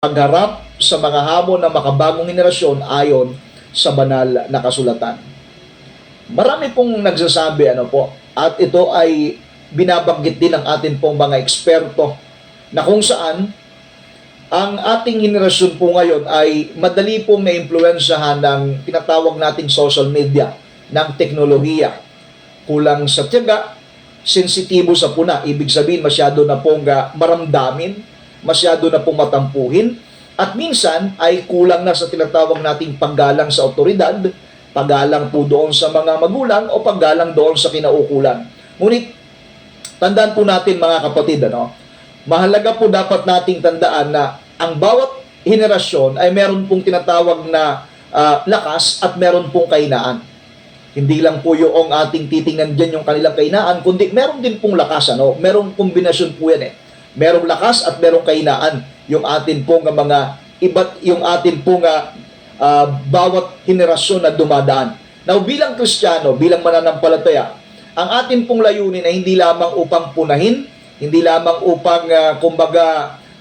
pagharap sa mga hamon ng makabagong henerasyon ayon sa banal na kasulatan. Marami pong nagsasabi at ito ay binabanggit din ng atin pong mga eksperto na kung saan ang ating henerasyon po ngayon ay madali pong na-impluwensyahan ng tinatawag nating social media, ng teknolohiya. Kulang sa tiyaga, sensitibo sa puna, ibig sabihin masyado na pong maramdamin, masyado na pong matampuhin, at minsan ay kulang na sa tinatawag nating paggalang sa otoridad, paggalang po doon sa mga magulang o paggalang doon sa kinaukulan. Ngunit, tandaan po natin mga kapatid, mahalaga po dapat nating tandaan na ang bawat henerasyon ay meron pong tinatawag na lakas at meron pong kahinaan. Hindi lang po yung ating titingnan dyan yung kanilang kahinaan, kundi meron din pong lakas, merong kombinasyon po yan merong lakas at merong kahinaan yung atin pong yung atin pong bawat henerasyon na dumadaan. Now, bilang Kristiyano, bilang mananampalataya, ang atin pong layunin ay hindi lamang upang punahin, hindi lamang upang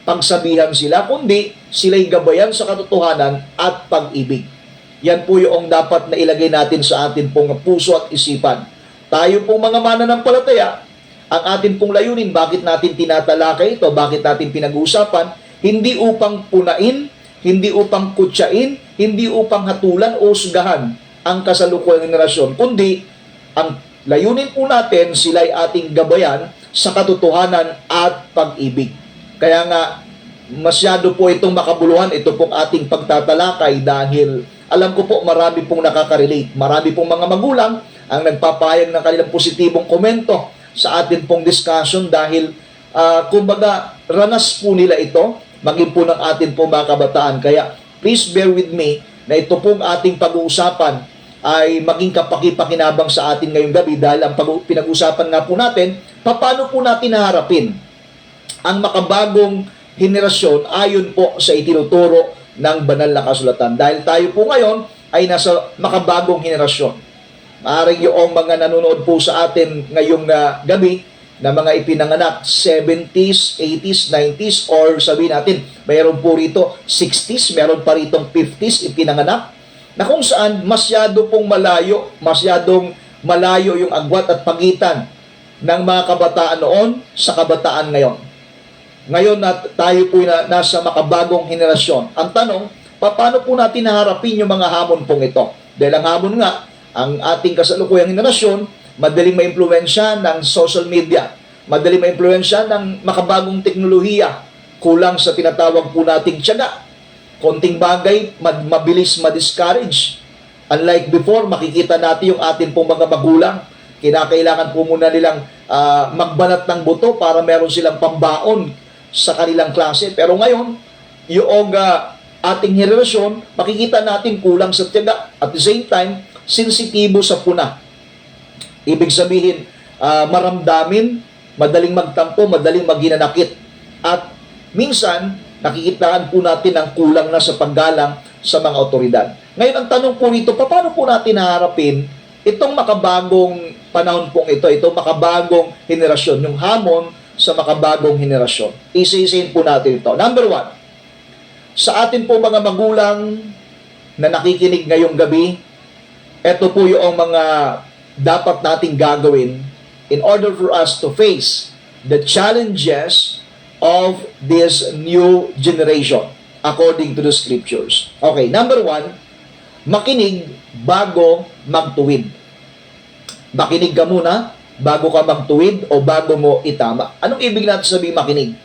pagsabihan sila, kundi sila'y gabayan sa katotohanan at pag-ibig. Yan po yung dapat na ilagay natin sa atin pong puso at isipan. Tayo pong mga mananampalataya, ang atin pong layunin, bakit natin tinatalakay ito, bakit natin pinag-uusapan, hindi upang punain, hindi upang kutsain, hindi upang hatulan o usgahan ang kasalukuyang henerasyon, kundi ang layunin po natin, sila'y ating gabayan sa katotohanan at pag-ibig. Kaya nga, masyado po itong makabuluhan, ito pong ating pagtatalakay dahil alam ko po marami pong nakaka-relate. Marami pong mga magulang ang nagpapahayag ng kanilang positibong komento sa atin pong discussion dahil kumbaga ranas po nila ito, maging po ng atin pong mga kabataan. Kaya please bear with me na ito pong ating pag-uusapan ay maging kapaki-pakinabang sa atin ngayong gabi dahil ang pinag-uusapan nga po natin, paano po natin haharapin ang makabagong henerasyon ayon po sa itinuturo ng banal na kasulatan. Dahil tayo po ngayon ay nasa makabagong henerasyon. Maaaring yung mga nanonood po sa atin ngayong gabi na mga ipinanganak 70s, 80s, 90s, or sabihin natin, mayroon po rito 60s, mayroon pa rito 50s ipinanganak, na kung saan masyadong malayo yung agwat at pagitan ng mga kabataan noon sa kabataan ngayon. Ngayon na tayo po nasa makabagong henerasyon. Ang tanong, paano po natin haharapin yung mga hamon pong ito? Dahil ang hamon nga, ang ating kasalukuyang henerasyon, madaling maimpluwensya ng social media, madaling maimpluwensya ng makabagong teknolohiya, kulang sa tinatawag po nating tiyaga. Konting bagay, mabilis ma-discourage. Unlike before, makikita natin yung atin pong mga magulang, kinakailangan po muna nilang magbanat ng buto para meron silang pambaon sa kanilang klase. Pero ngayon, yung ating henerasyon, makikita natin kulang sa tiyaga. At the same time, sensitibo sa puna. Ibig sabihin, maramdamin, madaling magtampo, madaling maginanakit. At minsan, nakikitaan po natin ang kulang na sa paggalang sa mga otoridad. Ngayon, ang tanong po rito, paano po natin haharapin itong makabagong panahon pong ito, itong makabagong henerasyon, yung hamon sa makabagong henerasyon? Isa-isahin po natin ito. Number 1, sa atin po mga magulang na nakikinig ngayong gabi, ito po yung mga dapat nating gagawin in order for us to face the challenges of this new generation according to the scriptures. Okay, number 1, makinig bago magtuwid. Makinig ka muna bago ka magtuwid o bago mo itama. Anong ibig natin sabihin makinig?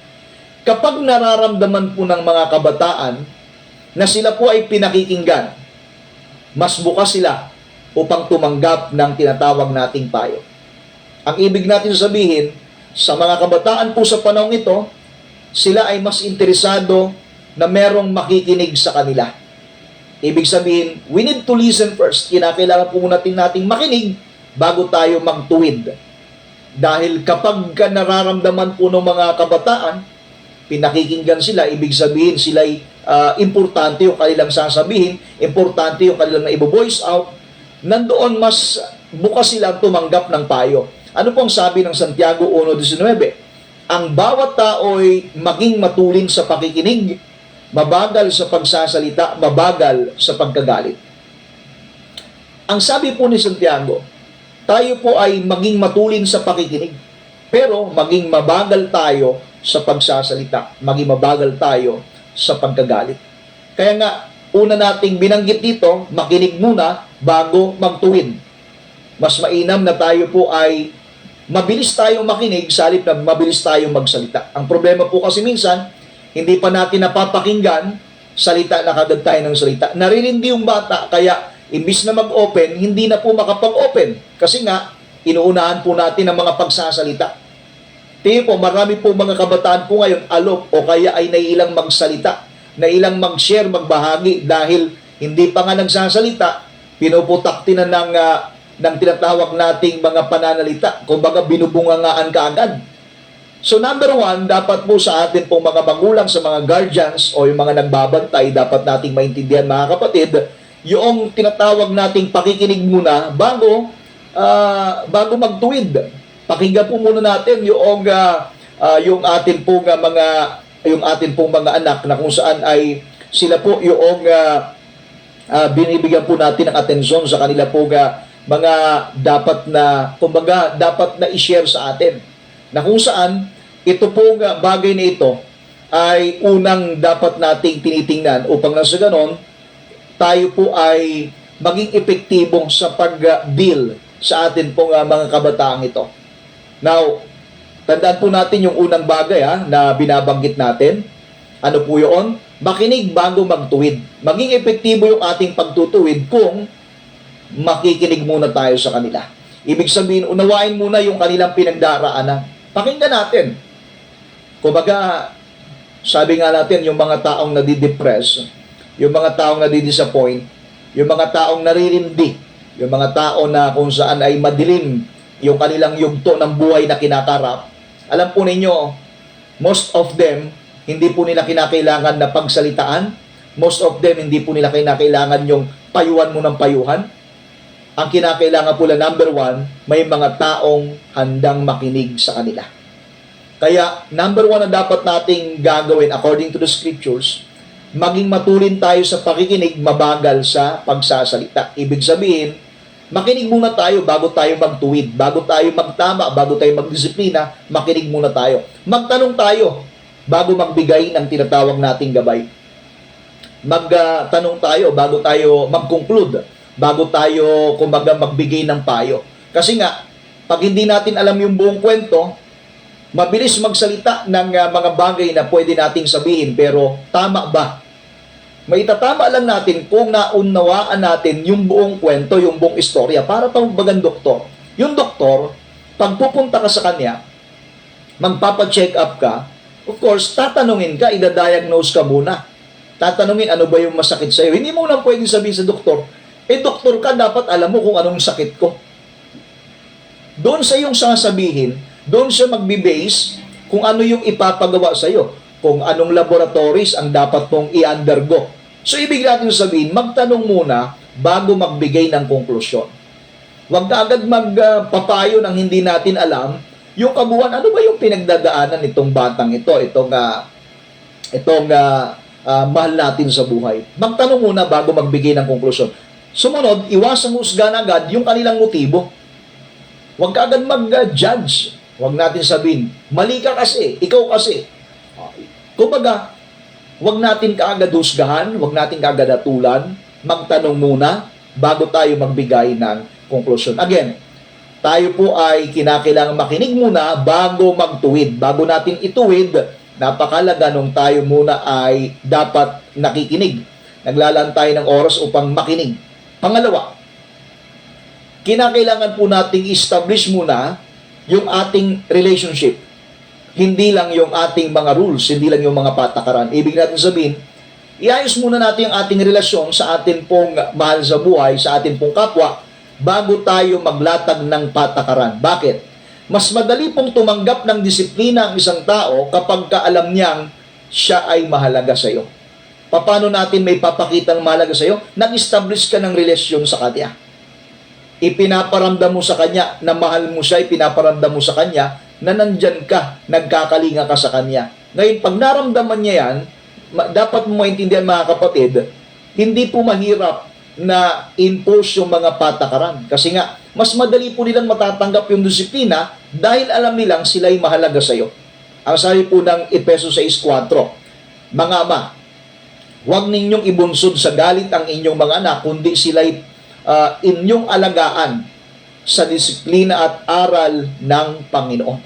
Kapag nararamdaman po ng mga kabataan na sila po ay pinakikinggan, mas bukas sila upang tumanggap ng tinatawag nating payo. Ang ibig natin sabihin, sa mga kabataan po sa panahon ito, sila ay mas interesado na merong makikinig sa kanila. Ibig sabihin, we need to listen first. Kinakailangan po nating makinig bago tayo magtuwid. Dahil kapag nararamdaman po ng mga kabataan, pinakikinggan sila, ibig sabihin sila'y importante yung kanilang sasabihin, importante yung kanilang i-voice out, nandoon mas bukas silang tumanggap ng payo. Ano pong sabi ng Santiago 1:19? Ang bawat tao ay maging matulin sa pakikinig, mabagal sa pagsasalita, mabagal sa pagkagalit. Ang sabi po ni Santiago, tayo po ay maging matulin sa pakikinig, pero maging mabagal tayo sa pagsasalita, maging mabagal tayo sa pagkagalit. Kaya nga, una nating binanggit dito, makinig muna bago magtuwid. Mas mainam na tayo po ay mabilis tayong makinig sa halip na mabilis tayong magsalita. Ang problema po kasi minsan, hindi pa natin napapakinggan, salita na kagad tayo ng salita. Naririndi yung bata, kaya imbis na mag-open, hindi na po makapag-open. Kasi nga, inuunahan po natin ang mga pagsasalita. Tingin po, marami po mga kabataan po ngayon alok o kaya ay naiilang magsalita, naiilang mag-share, magbahagi dahil hindi pa nga nagsasalita, pinuputakti na ng tinatawag nating mga pananalita. Kumbaga, binubungangaan kaagad. So number one, dapat po sa atin pong mga magulang, sa mga guardians o yung mga nagbabantay, dapat nating maintindihan mga kapatid, yung tinatawag nating pakikinig muna bago magtuwid. Pakinggan po muna natin yung atin pong mga anak na kung saan ay sila po yung binibigyan po natin ng atensyon sa kanila po mga dapat na i-share sa atin. Na kung saan ito po bagay na ito ay unang dapat nating tinitingnan upang nasa ganon tayo po ay maging epektibo sa pag-deal sa atin pong mga kabataang ito. Now, tandaan po natin yung unang bagay na binabanggit natin. Ano po yun? Makinig bago magtuwid. Maging epektibo yung ating pagtutuwid kung makikinig muna tayo sa kanila. Ibig sabihin, unawain muna yung kanilang pinagdaraanan. Pakinggan natin. Kumbaga, sabi nga natin, yung mga taong nadidepress, yung mga taong nadidisappoint, yung mga taong naririndi, yung mga tao na kung saan ay madilim yung kanilang yugto ng buhay na kinakarap, alam po ninyo, most of them, hindi po nila kinakailangan na pagsalitaan. Most of them, hindi po nila kinakailangan yung payuhan mo ng payuhan. Ang kinakailangan po lang, number one, may mga taong handang makinig sa kanila. Kaya, number one na dapat nating gagawin according to the scriptures, maging matulin tayo sa pakikinig, mabagal sa pagsasalita. Ibig sabihin, makinig muna tayo bago tayo magtuwid, bago tayo magtama, bago tayo magdisiplina, makinig muna tayo. Magtanong tayo bago magbigay ng tinatawag nating gabay. Magtanong tayo bago tayo mag-conclude, bago tayo kumbaga magbigay ng payo. Kasi nga, pag hindi natin alam yung buong kwento, mabilis magsalita ng mga bagay na pwede nating sabihin, pero tama ba? Maitatama lang natin kung naunawaan natin yung buong kwento, yung buong istorya. Para pambagang doktor. Yung doktor, pag pupunta ka sa kanya, magpapacheck up ka, of course, tatanungin ka, idadiagnose ka muna. Tatanungin, ano ba yung masakit sa'yo? Hindi mo lang pwedeng sabihin sa doktor, doktor ka, dapat alam mo kung anong sakit ko. Doon sa iyong sasabihin, doon siya magbe-base kung ano yung ipapagawa sa'yo, kung anong laboratories ang dapat mong i-undergo. So, ibig natin sabihin, magtanong muna bago magbigay ng konklusyon. Huwag ka agad magpapayo ng hindi natin alam yung kabuuan. Ano ba yung pinagdadaanan nitong batang ito, itong mahal natin sa buhay. Magtanong muna bago magbigay ng konklusyon. Sumunod, iwasang husgan agad yung kanilang motibo. Huwag ka agad mag-judge. Huwag natin sabihin, mali ka kasi, ikaw kasi. Kumbaga, huwag natin kaagad husgahan, huwag natin kaagad atulan, magtanong muna bago tayo magbigay ng konklusyon. Again, tayo po ay kinakailangan makinig muna bago magtuwid. Bago natin ituwid, napakalaga nung tayo muna ay dapat nakikinig. Naglalaan tayo ng oras upang makinig. Pangalawa, kinakailangan po nating establish muna yung ating relationship. Hindi lang yung ating mga rules, hindi lang yung mga patakaran. Ibig natin sabihin, iayos muna natin ang ating relasyon sa atin pong mahal sa buhay, sa atin pong kapwa, bago tayo maglatag ng patakaran. Bakit? Mas madali pong tumanggap ng disiplina ang isang tao kapag kaalam niyang siya ay mahalaga sa iyo. Paano natin may papakitang mahalaga sa iyo? Nag-establish ka ng relasyon sa kanya. Ipinaparamdam mo sa kanya na mahal mo siya, ipinaparamdam mo sa kanya na nandyan ka, nagkakalinga ka sa kanya. Ngayon, pag naramdaman niya yan, dapat mo maintindihan mga kapatid, hindi po mahirap na impose yung mga patakaran. Kasi nga, mas madali po nilang matatanggap yung disiplina dahil alam nilang sila'y mahalaga sa iyo. Ang sabi po ng Efeso 6:4, mga ama, huwag ninyong ibunsod sa galit ang inyong mga anak, kundi sila'y inyong alagaan sa disiplina at aral ng Panginoon.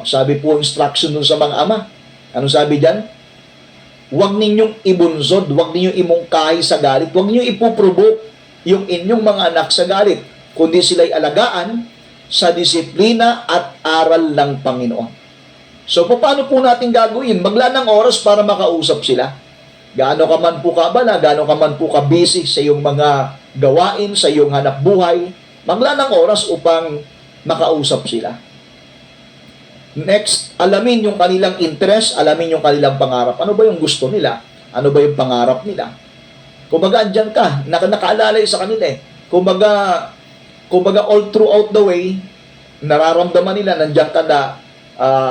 Sabi po instruction dun sa mga ama. Anong sabi dyan? Huwag ninyong ibunsod, huwag ninyong imungkahi sa galit, huwag ninyong ipuprovoke yung inyong mga anak sa galit, kundi sila'y alagaan sa disiplina at aral ng Panginoon. So, paano po natin gagawin? Maglaan ng oras para makausap sila. Gaano ka man po kabala, gaano ka man po ka-busy sa iyong mga gawain, sa iyong hanap buhay, maglaan ng oras upang makausap sila. Next, alamin yung kanilang interest, alamin yung kanilang pangarap. Ano ba yung gusto nila? Ano ba yung pangarap nila? Kumbaga, andyan ka, nakaalalay sa kanila eh. Kumbaga all throughout the way, nararamdaman nila, nandiyan ka na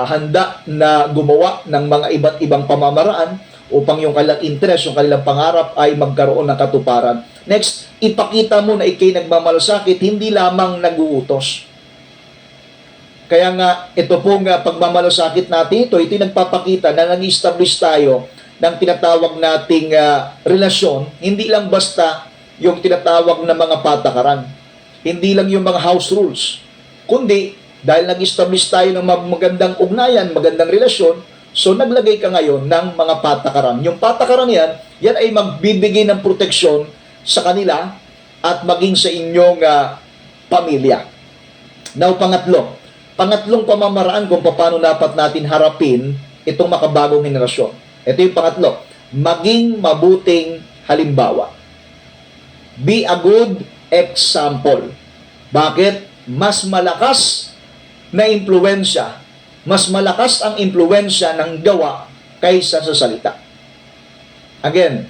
handa na gumawa ng mga iba't ibang pamamaraan upang yung kanilang interest, yung kanilang pangarap ay magkaroon ng katuparan. Next, ipakita mo na ikay nagmamalasakit, hindi lamang naguutos. Kaya nga, ito pong pagmamalasakit natin, ito'y nagpapakita na nag-establish tayo ng tinatawag nating relasyon, hindi lang basta yung tinatawag na mga patakaran, hindi lang yung mga house rules, kundi dahil nag-establish tayo ng magandang ugnayan, magandang relasyon, so naglagay ka ngayon ng mga patakaran. Yung patakaran yan ay magbibigay ng proteksyon sa kanila at maging sa inyong pamilya. Now, pangatlong pamamaraan kung paano dapat natin harapin itong makabagong henerasyon. Ito yung pangatlo, maging mabuting halimbawa. Be a good example. Bakit? Mas malakas na impluwensya, mas malakas ang impluwensya ng gawa kaysa sa salita. Again,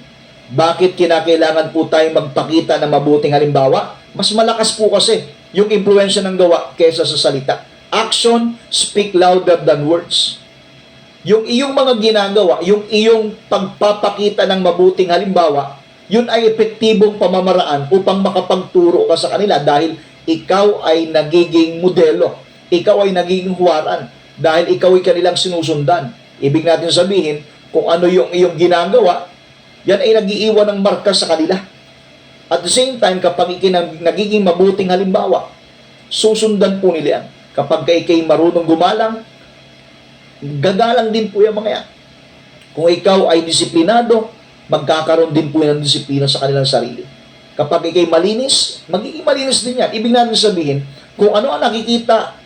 bakit kinakailangan po tayong magpakita ng mabuting halimbawa? Mas malakas po kasi yung impluwensya ng gawa kaysa sa salita. Action speak louder than words. Yung iyong mga ginagawa, yung iyong pagpapakita ng mabuting halimbawa, yun ay epektibong pamamaraan upang makapagturo ka sa kanila dahil ikaw ay nagiging modelo. Ikaw ay nagiging huwaran dahil ikaw ay kanilang sinusundan. Ibig natin sabihin, kung ano yung iyong ginagawa, yan ay nag-iiwan ng marka sa kanila. At the same time, kapag nagiging mabuting halimbawa, susundan po nila yan. Kapag ikay marunong gumalang, gagalang din po yung mga yan. Kung ikaw ay disiplinado, magkakaroon din po yan ng disiplina sa kanilang sarili. Kapag ikay malinis, magiging malinis din yan. Ibig natin sabihin, kung ano ang nakikita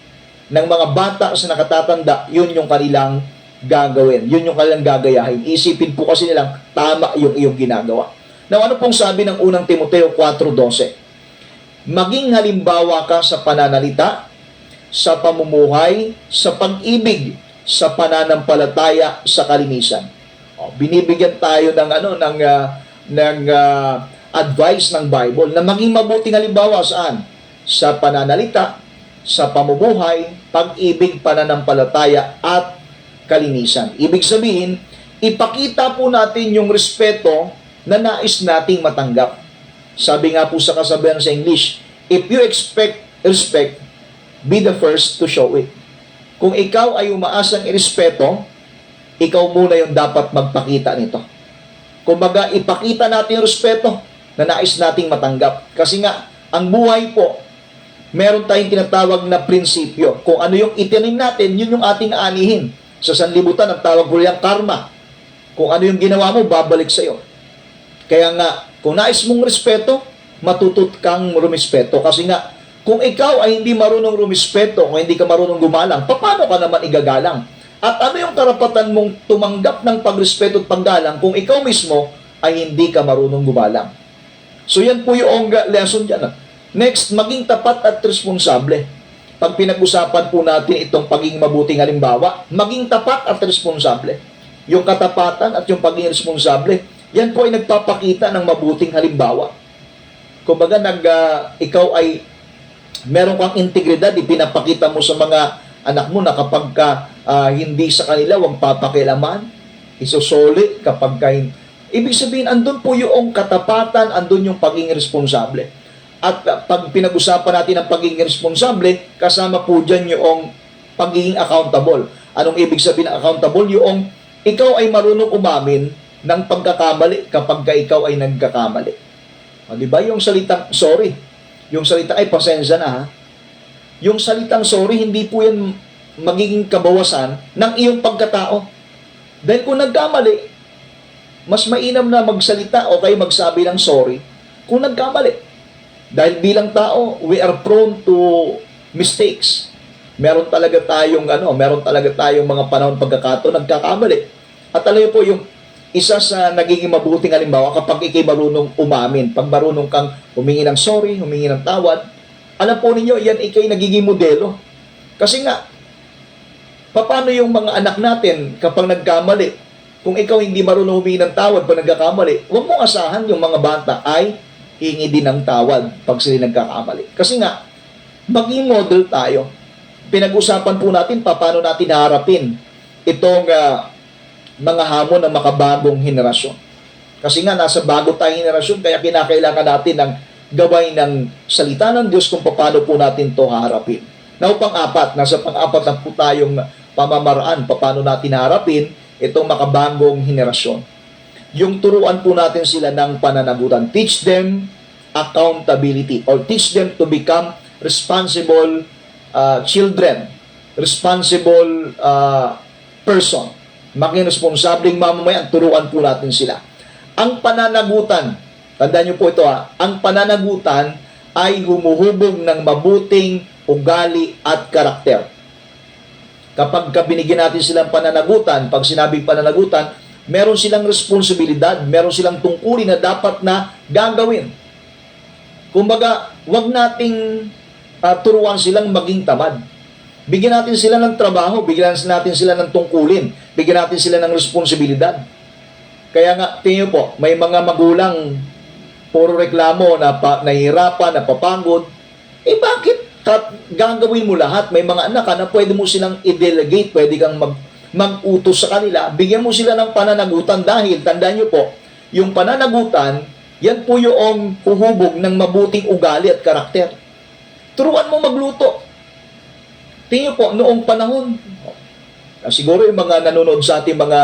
ng mga bata sa nakatatanda, yun yung kanilang gagawin. Yun yung kanilang gagayahin. Isipin po kasi nilang tama yung iyong ginagawa. Now, ano pong sabi ng unang Timoteo 4:12? Maging halimbawa ka sa pananalita, sa pamumuhay, sa pag-ibig, sa pananampalataya, sa kalinisan. Binibigyan tayo ng advice ng Bible na maging mabuting halimbawa saan? Sa pananalita, sa pamumuhay, pag-ibig, pananampalataya, at kalinisan. Ibig sabihin, ipakita po natin yung respeto na nais nating matanggap. Sabi nga po sa kasabihan sa English, if you expect respect, be the first to show it. Kung ikaw ay umaasang irespeto, ikaw muna yung dapat magpakita nito. Kumbaga, ipakita natin yung respeto na nais nating matanggap. Kasi nga, ang buhay po, meron tayong tinatawag na prinsipyo. Kung ano yung itinim natin, yun yung ating aanihin. Sa sanlibutan, ang tawag po yung karma. Kung ano yung ginawa mo, babalik sa'yo. Kaya nga, kung nais mong respeto, matutut kang rumispeto. Kasi nga, kung ikaw ay hindi marunong rumispeto, kung hindi ka marunong gumalang, paano ka naman igagalang? At ano yung karapatan mong tumanggap ng pagrespeto at paggalang kung ikaw mismo ay hindi ka marunong gumalang? So yan po yung lesson dyan. Next, maging tapat at responsable. Pag pinag-usapan po natin itong pagiging mabuting halimbawa, maging tapat at responsable. Yung katapatan at yung pagiging responsable, yan po ay nagpapakita ng mabuting halimbawa. Kumbaga, ikaw ay meron kang integridad, ipinapakita mo sa mga anak mo na kapag hindi sa kanila, huwag papakialaman. isusoli kapag kayo. Ibig sabihin, andun po yung katapatan, andun yung pagiging responsable. At pag pinag-usapan natin ang pagiging responsable, kasama po dyan yung pagiging accountable. Anong ibig sabihin ng accountable? Yung ikaw ay marunong umamin ng pagkakamali kapag ka ikaw ay nagkakamali. O, di ba? Yung salitang sorry, yung salitang ay pasensya na ha. Yung salitang sorry, hindi po yan magiging kabawasan ng iyong pagkatao. Dahil kung nagkamali, mas mainam na magsalita o kayo magsabi ng sorry kung nagkamali. Dahil bilang tao, we are prone to mistakes. Meron talaga tayong mga panahon pagkakataon nagkakamali. At alam niyo po yung isa sa nagiging mabuting halimbawa kapag ikay marunong umamin, pag marunong kang humingi ng sorry, humingi ng tawad, alam po ninyo, yan ikay nagiging modelo. Kasi nga, paano yung mga anak natin kapag nagkamali? Kung ikaw hindi marunong humingi ng tawad pag nagkakamali, huwag mong asahan yung mga bata ay hingi din ng tawad pag sila nagkakamali. Kasi nga, maging model tayo. Pinag-usapan po natin paano natin harapin itong mga hamon ng makabagong henerasyon. Kasi nga, nasa bago tayong henerasyon, kaya kinakailangan natin ng gaway ng salita ng Diyos kung paano po natin ito harapin. Now, nasa pang-apat na po tayong pamamaraan paano natin harapin itong makabagong henerasyon. Yung turuan po natin sila ng pananagutan. Teach them accountability or teach them to become responsible children, responsible person. Maging responsableng mamamayan, turuan po natin sila. Ang pananagutan, tandaan niyo po ito ang pananagutan ay humuhubog ng mabuting ugali at karakter. Kapag binigyan natin silang pananagutan, pag sinabing pananagutan, meron silang responsibilidad, meron silang tungkulin na dapat na gagawin. Kumbaga, wag nating turuan silang maging tamad. Bigyan natin sila ng trabaho, bigyan natin sila ng tungkulin, bigyan natin sila ng responsibilidad. Kaya nga, tingin po, may mga magulang puro reklamo na nahihirapan, napapagod. Bakit gagawin mo lahat? May mga anak na pwede mo silang i-delegate, pwede kang mag-utos sa kanila, bigyan mo sila ng pananagutan dahil, tandaan nyo po, yung pananagutan, yan po yung huhubog ng mabuting ugali at karakter. Turuan mo magluto. Tingnan po, noong panahon, siguro yung mga nanonood sa ating mga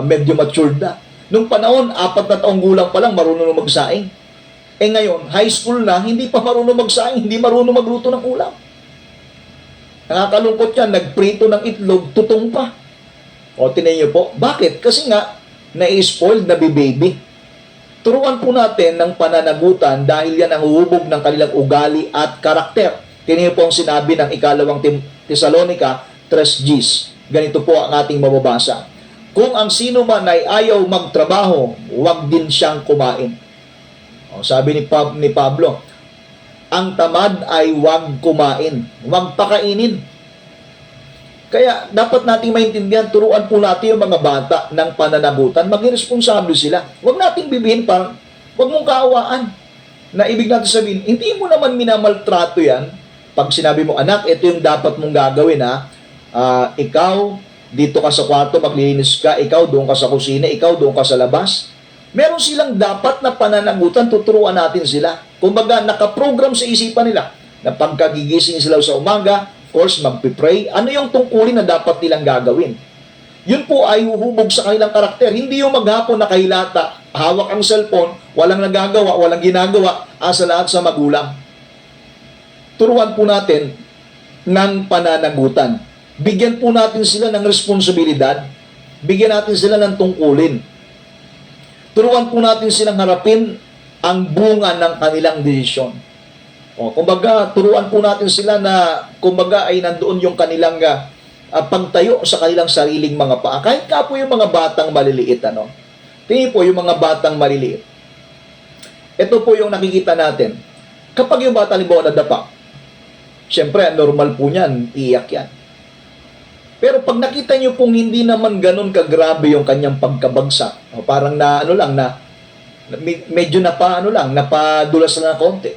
medyo matured na, noong panahon, 4 na taong gulang pa lang, marunong magsaing. Ngayon, high school na, hindi pa marunong magsaing, hindi marunong magluto ng ulam. Nakakalungkot yan, nagprito ng itlog, tutong pa. O, tinayin niyo po, bakit? Kasi nga, na-spoiled na baby. Turuan po natin ng pananagutan dahil yan ang huhubog ng kanilang ugali at karakter. Tinayin po ang sinabi ng ikalawang Tesalonica 3:10. Ganito po ang ating mababasa. Kung ang sino man ay ayaw magtrabaho, huwag din siyang kumain. O, sabi ni Pablo, ang tamad ay huwag kumain, huwag pakainin. Kaya dapat nating maintindihan, turuan po natin yung mga bata ng pananagutan, maging responsable sila. Huwag nating bibihin parang, huwag mong kaawaan. Na ibig natin sabihin, hindi mo naman minamaltrato yan. Pag sinabi mo, anak, ito yung dapat mong gagawin ikaw, dito ka sa kwarto, maglilinis ka, ikaw doon ka sa kusina, ikaw doon ka sa labas. Meron silang dapat na pananagutan, tuturuan natin sila. Kumbaga, nakaprogram sa isipan nila na pagkagigising sila sa umaga, of course, magpipray. Ano yung tungkulin na dapat nilang gagawin? Yun po ay huhubog sa kanilang karakter. Hindi yung maghapon nakahilata, hawak ang cellphone, walang nagagawa, walang ginagawa, asa lahat sa magulang. Turuan po natin ng pananagutan. Bigyan po natin sila ng responsibilidad. Bigyan natin sila ng tungkulin. Turuan po natin silang harapin ang bunga ng kanilang desisyon. Kumbaga, turuan po natin sila na, kumbaga, ay nandoon yung kanilang pagtayo sa kanilang sariling mga paa. Kahit ka po yung mga batang maliliit, Tingin po yung mga batang maliliit. Ito po yung nakikita natin. Kapag yung bata, halimbawa, nadapa, siyempre, normal po niyan, iiyak yan. Pero pag nakita nyo pong hindi naman ganun kagrabe yung kanyang pagkabagsak, parang medyo napadulas na konti,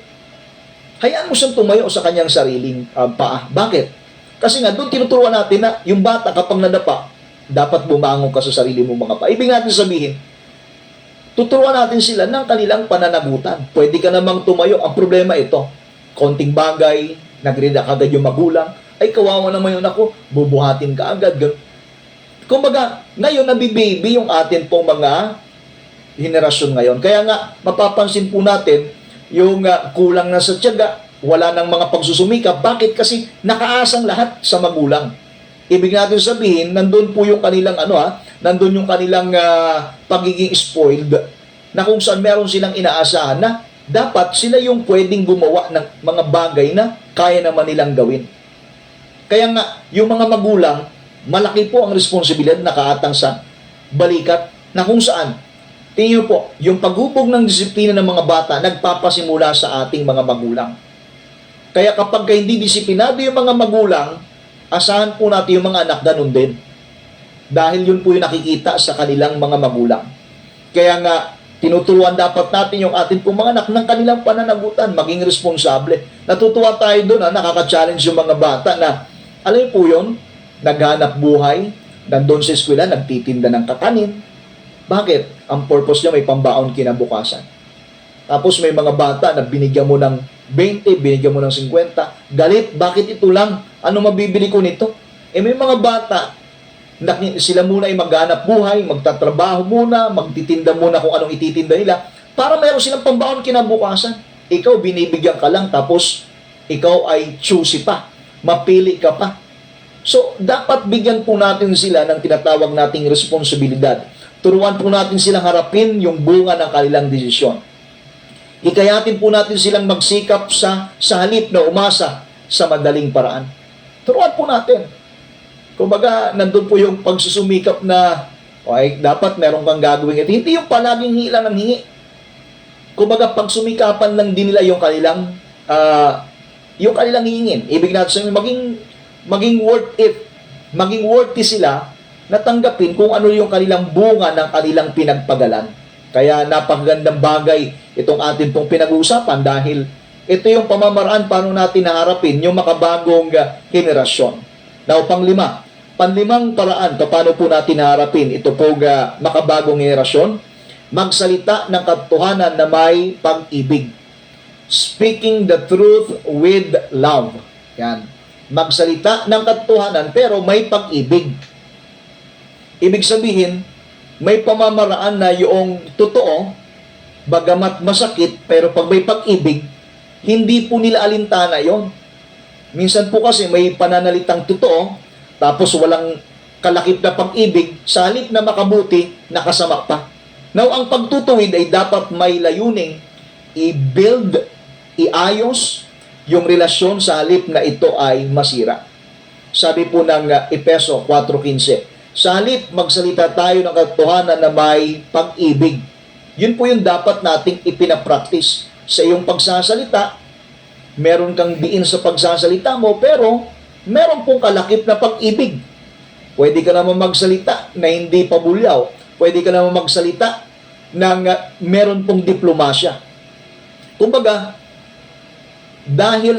hayaan mo siyang tumayo sa kanyang sariling paa. Bakit? Kasi nga, doon tinuturuan natin na yung bata kapag nadapa, dapat bumangon ka sa sarili mo mga pa. Ibig natin sabihin, tuturuan natin sila ng kanilang pananagutan. Pwede ka namang tumayo. Ang problema ito, konting bagay, nag-react agad yung magulang, ay kawawa naman yun ako, bubuhatin ka agad. Kumbaga, ngayon nabibaby yung atin pong mga henerasyon ngayon. Kaya nga, mapapansin po natin, yung kulang na sa tiyaga, wala nang mga pagsusumikap. Bakit? Kasi nakaasang lahat sa magulang. Ibig natin sabihin, nandun po yung kanilang nandun yung kanilang pagiging spoiled, na kung saan meron silang inaasahan na dapat sila yung pwedeng gumawa ng mga bagay na kaya naman nilang gawin. Kaya nga, yung mga magulang, malaki po ang responsibilidad na nakaatang sa balikat na kung saan, tingin po, yung paghubog ng disiplina ng mga bata nagpapasimula sa ating mga magulang. Kaya kapag hindi disiplinado yung mga magulang, asahan po natin yung mga anak ganun din. Dahil yun po yung nakikita sa kanilang mga magulang. Kaya nga, tinuturuan dapat natin yung atin pong mga anak ng kanilang pananagutan, maging responsable. Natutuwa tayo doon, nakaka-challenge yung mga bata na, alam po yun, naghanap buhay, nandun sa eskwela, nagtitinda ng kakanin. Bakit? Ang purpose niya may pambaon kinabukasan. Tapos may mga bata na binigyan mo ng 20, binigyan mo ng 50. Galit, bakit ito lang? Ano mabibili ko nito? May mga bata, sila muna ay maghanap buhay, magtatrabaho muna, magtitinda muna kung anong ititinda nila, para mayroon silang pambaon kinabukasan. Ikaw, binibigyan ka lang, tapos ikaw ay choosy pa. Mapili ka pa. So, dapat bigyan po natin sila ng tinatawag nating responsibilidad. Turuan po natin silang harapin yung bunga ng kanilang desisyon. Hikayatin po natin silang magsikap sa halip na umasa sa madaling paraan. Turuan po natin. Kumbaga, nandun po yung pagsusumikap na okay, dapat meron kang gagawin ito. Hindi yung palaging hingi lang ng hingi. Kumbaga, pagsumikapan lang din nila yung kanilang hingin. Ibig natin sabihin, maging worth it, maging worthy sila na tanggapin kung ano yung kanilang bunga ng kanilang pinagpagalan. Kaya napakagandang bagay itong atin pong pinag-uusapan dahil ito yung pamamaraan paano natin naharapin yung makabagong henerasyon. Now, panlimang paraan paano po natin naharapin ito po makabagong henerasyon, magsalita ng katotohanan na may pag-ibig. Speaking the truth with love. Yan. Magsalita ng katotohanan pero may pag-ibig. Ibig sabihin, may pamamaraan na yung totoo, bagamat masakit, pero pag may pag-ibig, hindi po nila alintana yon. Minsan po kasi may pananalitang totoo, tapos walang kalakip na pag-ibig, sa halip na makabuti, nakasama pa. Now, ang pagtutuwid ay dapat may layuning i-build, iayos, yung relasyon sa halip na ito ay masira. Sabi po ng Efeso 4:15, sa halip magsalita tayo ng katotohanan na may pag-ibig. Yun po yung dapat nating ipinapractice. Sa iyong pagsasalita, meron kang diin sa pagsasalita mo, pero meron pong kalakip na pag-ibig. Pwede ka naman magsalita na hindi pabulyaw. Pwede ka naman magsalita ng meron pong diplomasya. Kumbaga, dahil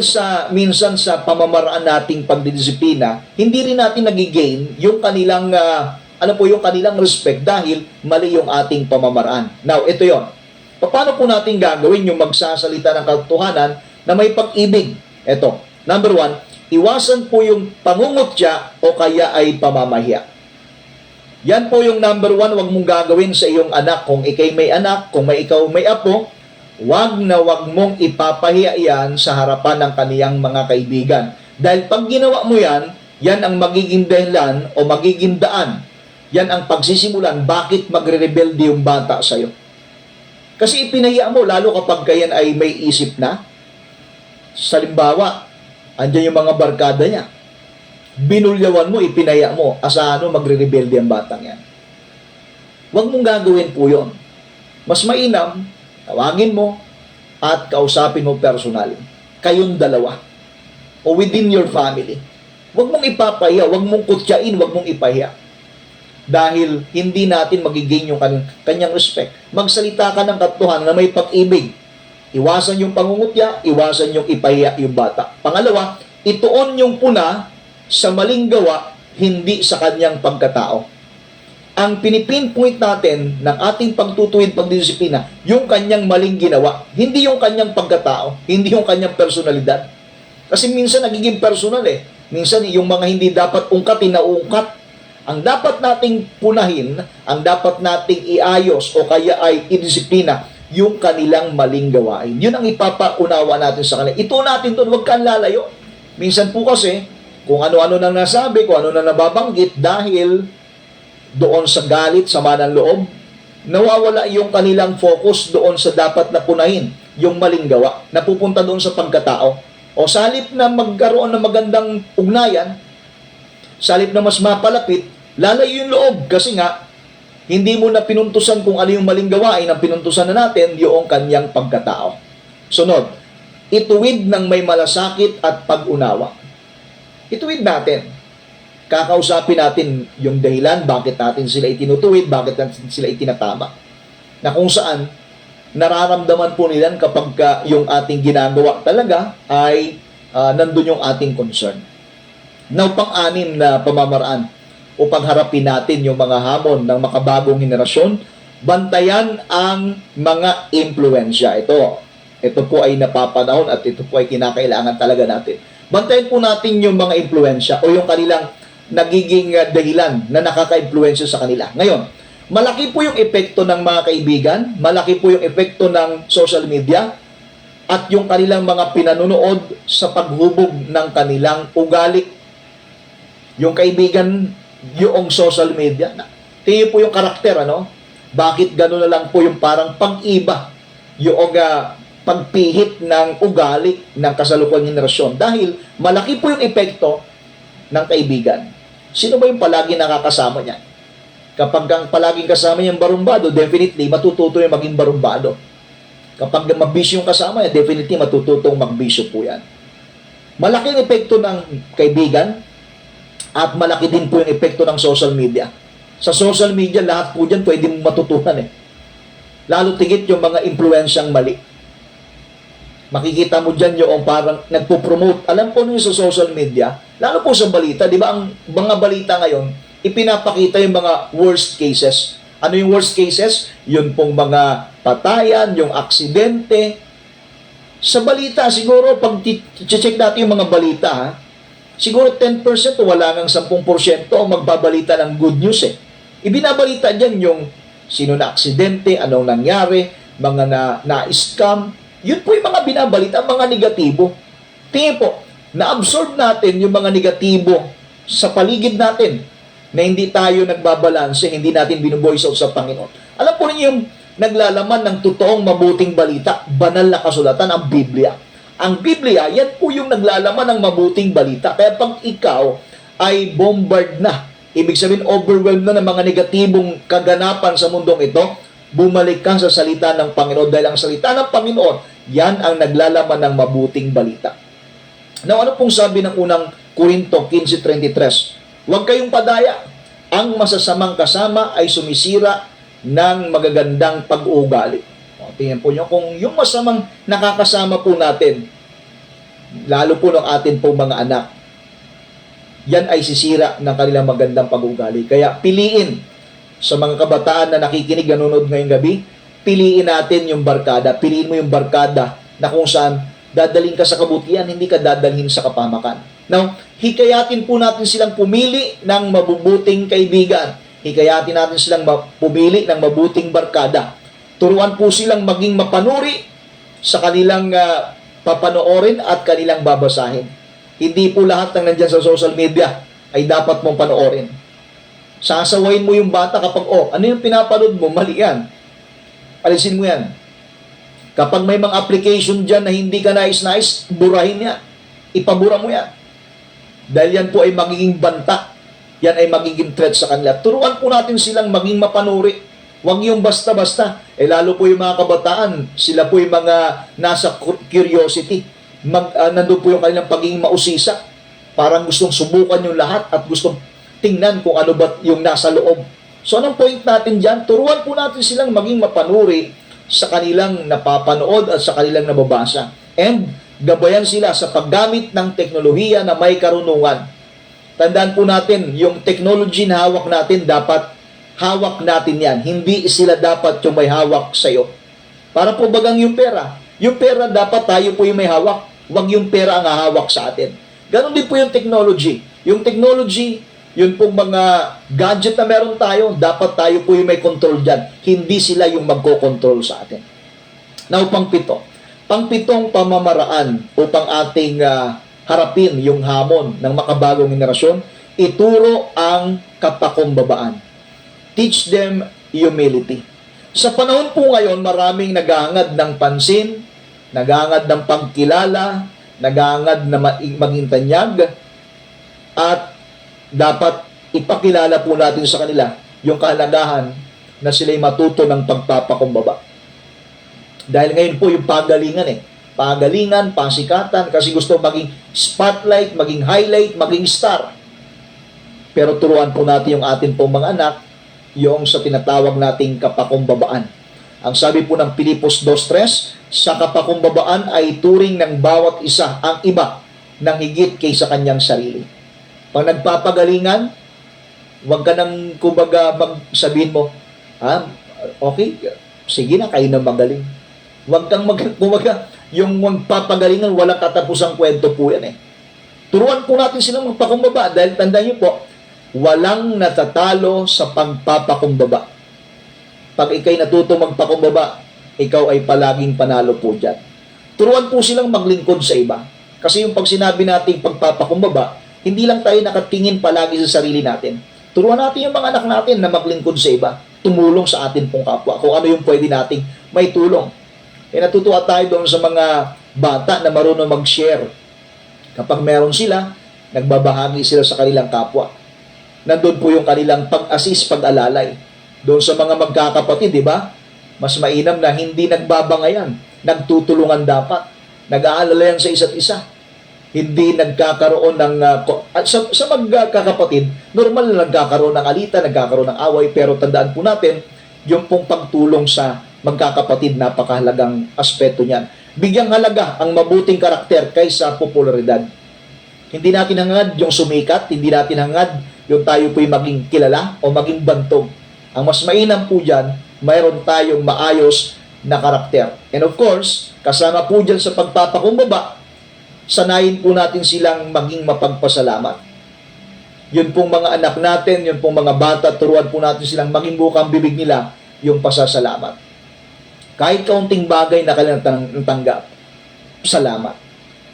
minsan sa pamamaraan nating pagdidisiplina, hindi rin natin nagigain yung kanilang, yung kanilang respect dahil mali yung ating pamamaraan. Now, ito yon. Paano po natin gagawin yung magsasalita ng katotohanan na may pag-ibig? Ito, number 1, iwasan po yung pangungutya o kaya ay pamamahiya. Yan po yung number 1, wag mong gagawin sa iyong anak. Kung ikay may anak, kung ikaw may apo, wag mong ipapahiya yan sa harapan ng kaniyang mga kaibigan. Dahil pag ginawa mo yan, yan ang magiging dahilan o magiging daan. Yan ang pagsisimulan bakit magre-rebelde yung bata sa'yo. Kasi ipinahiya mo, lalo kapag kayan ay may isip na. Salimbawa, andyan yung mga barkada niya. Binulyawan mo, ipinahiya mo, asahan mo magre-rebelde ang batang yan. Wag mong gagawin po yun. Mas mainam, tawagin mo at kausapin mo personally. Kayong dalawa. O within your family. Huwag mong ipapahiya, huwag mong kutyain, huwag mong ipahiya. Dahil hindi natin magigain yung kanyang respect. Magsalita ka ng katotohanan na may pag-ibig. Iwasan yung pangungutya, iwasan yung ipahiya yung bata. Pangalawa, ituon yung puna sa maling gawa, hindi sa kanyang pagkatao. ang pinipinpoint natin ng ating pagtutuwid, pagdisiplina, yung kanyang maling ginawa. Hindi yung kanyang pagkatao, hindi yung kanyang personalidad. Kasi minsan nagiging personal eh. Minsan yung mga hindi dapat ungkatin na ungkat. Ang dapat nating punahin, ang dapat nating iayos o kaya ay idisiplina, yung kanilang maling gawain. Yun ang ipapaunawa natin sa kanila. Ito natin doon, huwag kang lalayo. Minsan po kasi, kung ano-ano nang nasabi, kung ano na nababanggit, dahil doon sa galit, sama ng loob, nawawala yung kanilang focus doon sa dapat na punahin, yung maling gawa, napupunta doon sa pagkatao. O salip na magkaroon ng magandang ugnayan, salip na mas mapalapit, lalayo yung loob kasi nga, hindi mo na pinuntusan kung ano yung maling gawain, ang pinuntusan na natin yung kanyang pagkatao. Sunod, ituwid ng may malasakit at pag-unawa. Ituwid natin. Kakausapin natin yung dahilan, bakit natin sila itinutuwid, bakit natin sila itinatama. Na kung saan, nararamdaman po nila kapag yung ating ginagawa talaga ay nandun yung ating concern. Now, pang-anim na pamamaraan upang harapin natin yung mga hamon ng makabagong henerasyon, bantayan ang mga impluensya. Ito po ay napapanahon at ito po ay kinakailangan talaga natin. Bantayan po natin yung mga impluensya o yung kanilang nagiging dahilan na nakaka-impluensya sa kanila. Ngayon, malaki po yung epekto ng mga kaibigan, malaki po yung epekto ng social media, at yung kanilang mga pinanunood sa paghubog ng kanilang ugali. Yung kaibigan, yung social media, tingin po yung karakter, Bakit gano'n na lang po yung parang pag-iba, yung pagpihit ng ugali ng kasalukuyang henerasyon. Dahil malaki po yung epekto ng kaibigan. Sino ba yung palagi nakakasama niya? Kapag ang palaging kasama niyang barumbado, definitely matututo yung maging barumbado. Kapag mabisyo yung kasama niya, definitely matututong magbisyo po yan. Malaking epekto ng kaibigan at malaki din po yung epekto ng social media. Sa social media, lahat po dyan pwede mong matutunan eh. Lalo tigit yung mga influensyang mali. Makikita mo dyan yung parang nagpo-promote. Alam ko nyo sa social media, lalo po sa balita, di ba ang mga balita ngayon, ipinapakita yung mga worst cases. Ano yung worst cases? Yun pong mga patayan, yung aksidente. Sa balita, siguro, pag check natin yung mga balita, siguro 10% o wala ngang 10% ang magbabalita ng good news eh. Ibinabalita dyan yung sino na aksidente, anong nangyari, mga na-scam. Yun po yung mga binabalita, mga negatibo. Tingin po, na-absorb natin yung mga negatibo sa paligid natin na hindi tayo nagbabalanse, hindi natin binuvoice out sa Panginoon. Alam po niyo yung naglalaman ng totoong mabuting balita, banal na kasulatan, ang Biblia. Ang Biblia, yan po yung naglalaman ng mabuting balita. Kaya pag ikaw ay bombard na, ibig sabihin overwhelmed na ng mga negatibong kaganapan sa mundong ito, bumalik ka sa salita ng Panginoon dahil ang salita ng Panginoon, yan ang naglalaman ng mabuting balita. Now, ano pong sabi ng unang Korinto 15:33? Huwag kayong padaya. Ang masasamang kasama ay sumisira ng magagandang pag-uugali. Tingnan po nyo, kung yung masamang nakakasama po natin, lalo po ng atin po mga anak, yan ay sisira ng kanilang magandang pag-uugali. Kaya piliin sa mga kabataan na nakikinig, nanonood ngayong gabi, piliin natin yung barkada. Piliin mo yung barkada na kung saan dadaling ka sa kabutihan, hindi ka dadalhin sa kapamakan. Now, hikayatin po natin silang pumili ng mabubuting kaibigan. Hikayatin natin silang pumili ng mabuting barkada. Turuan po silang maging mapanuri sa kanilang papanoorin at kanilang babasahin. Hindi po lahat ng nandyan sa social media ay dapat mong panoorin. Sasawayin mo yung bata kapag, ano yung pinapanood mo? Mali yan. Alisin mo yan. Kapag may mga application dyan na hindi ka nais-nais, burahin yan. Ipabura mo yan. Dahil yan po ay magiging banta. Yan ay magiging threat sa kanila. Turuan po natin silang maging mapanuri. Huwag yung basta-basta. Lalo po yung mga kabataan, sila po yung mga nasa curiosity. Nandun po yung kanilang pagiging mausisa. Parang gustong subukan yung lahat at gustong tingnan kung ano ba yung nasa loob. So, anong point natin dyan? Turuan po natin silang maging mapanuri sa kanilang napapanood at sa kanilang nababasa. And, gabayan sila sa paggamit ng teknolohiya na may karunungan. Tandaan po natin, yung technology na hawak natin dapat hawak natin yan. Hindi sila dapat yung may hawak sa'yo. Para po bagang yung pera. Yung pera dapat tayo po yung may hawak. Huwag yung pera ang hahawak sa atin. Ganon din po yung technology. Yung technology, yun pong mga gadget na meron tayo, dapat tayo po yung may control dyan. Hindi sila yung magko-control sa atin. Now, pangpito. Pangpitong pamamaraan upang ating harapin yung hamon ng makabagong henerasyon, ituro ang kapakumbabaan. Teach them humility. Sa panahon po ngayon, maraming naghahangad ng pansin, naghahangad ng pagkilala, naghahangad na maging tanyag, at dapat ipakilala po natin sa kanila yung kahalagahan na sila'y matuto ng pagpapakumbaba. Dahil ngayon po yung pagalingan, pasikatan, kasi gusto maging spotlight, maging highlight, maging star. Pero turuan po natin yung atin pong mga anak, yung sa tinatawag nating kapakumbabaan. Ang sabi po ng Pilipos 2:3, sa kapakumbabaan ay turing ng bawat isa ang iba ng higit kaysa kanyang sarili. Pag nagpapagalingan, huwag ka nang kumbaga sabihin mo, okay, sige na, kayo na magaling. Huwag kang kumbaga, yung magpapagalingan, walang katapusang kwento po yan eh. Turuan po natin silang magpakumbaba dahil tandaan niyo po, walang natatalo sa pagpapakumbaba. Pag ikay natuto magpakumbaba, ikaw ay palaging panalo po dyan. Turuan po silang maglingkod sa iba. Kasi yung pag sinabi nating pagpapakumbaba, hindi lang tayo nakatingin palagi sa sarili natin. Turuan natin yung mga anak natin na maglingkod sa iba, tumulong sa atin pong kapwa, kung ano yung pwede nating may tulong. Natutuwa tayo doon sa mga bata na marunong mag-share. Kapag meron sila, nagbabahagi sila sa kanilang kapwa. Nandun po yung kanilang pag-assist, pag-alalay. Doon sa mga magkakapatid, di ba? Mas mainam na hindi nagbabangayan. Nagtutulungan dapat. Nag-aalalayan sa isa't isa. Hindi nagkakaroon ng... sa magkakapatid, normal na nagkakaroon ng alitan, nagkakaroon ng away, pero tandaan po natin, yung pong pagtulong sa magkakapatid, napakahalagang aspeto niyan. Bigyang halaga ang mabuting karakter kaysa popularidad. Hindi natin hangad yung sumikat, hindi natin hangad yung tayo po'y maging kilala o maging bantog. Ang mas mainam po dyan, mayroon tayong maayos na karakter. And of course, kasama po dyan sa pagpapakumbaba, sanayin po natin silang maging mapagpasalamat. Yun pong mga anak natin, yun pong mga bata, turuan po natin silang maging bukang bibig nila yung pasasalamat. Kahit kaunting bagay na kailangan tanggap, salamat.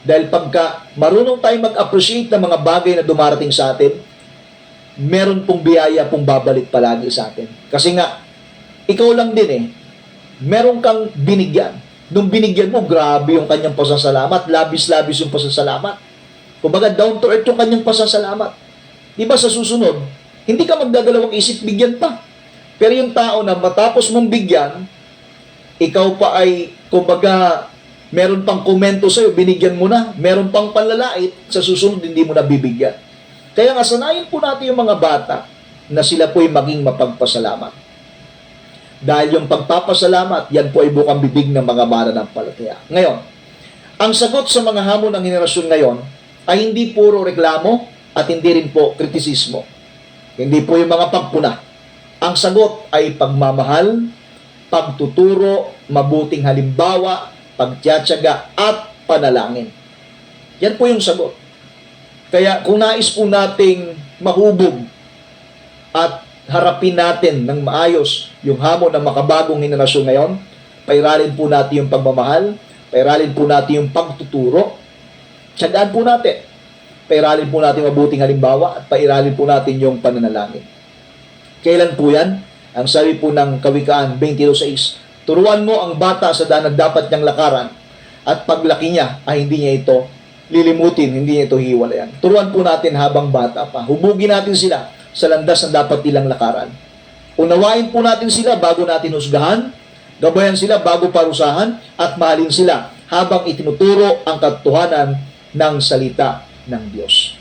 Dahil pagka marunong tayo mag-appreciate ng mga bagay na dumarating sa atin, meron pong biyaya pong babalik palagi sa atin. Kasi nga, ikaw lang din meron kang binigyan. Nung binigyan mo, grabe yung kanyang pasasalamat, labis-labis yung pasasalamat. Kumbaga, down to earth yung kanyang pasasalamat. Diba sa susunod, hindi ka magdadalawang isip, bigyan pa. Pero yung tao na matapos mong bigyan, ikaw pa ay, kumbaga, meron pang komento sa'yo, binigyan mo na, meron pang panlalait, sa susunod hindi mo na bibigyan. Kaya nga, sanayin po natin yung mga bata na sila po'y maging mapagpasalamat. Dahil yung pagpapasalamat, yan po ay bukang bibig ng mga mananampalataya. Ngayon, ang sagot sa mga hamon ng henerasyon ngayon ay hindi puro reklamo at hindi rin po kritisismo. Hindi po yung mga pagpuna. Ang sagot ay pagmamahal, pagtuturo, mabuting halimbawa, pagtiyatsaga, at panalangin. Yan po yung sagot. Kaya kung nais po nating mahubog at harapin natin ng maayos yung hamon ng makabagong henerasyon ngayon, pairalin po natin yung pagmamahal, pairalin po natin yung pagtuturo, tiyagaan po natin, pairalin po natin mabuting halimbawa, at pairalin po natin yung pananalangin. Kailan po yan? Ang sabi po ng Kawikaan 22:6, turuan mo ang bata sa daan na dapat niyang lakaran, at paglaki niya ay hindi niya ito lilimutin, hindi niya ito hiwalayan. Turuan po natin habang bata pa. Hubugin natin sila sa landas na dapat nilang lakaran. Unawain po natin sila bago natin husgahan, gabayan sila bago parusahan, at mahalin sila habang itinuturo ang katotohanan ng salita ng Diyos.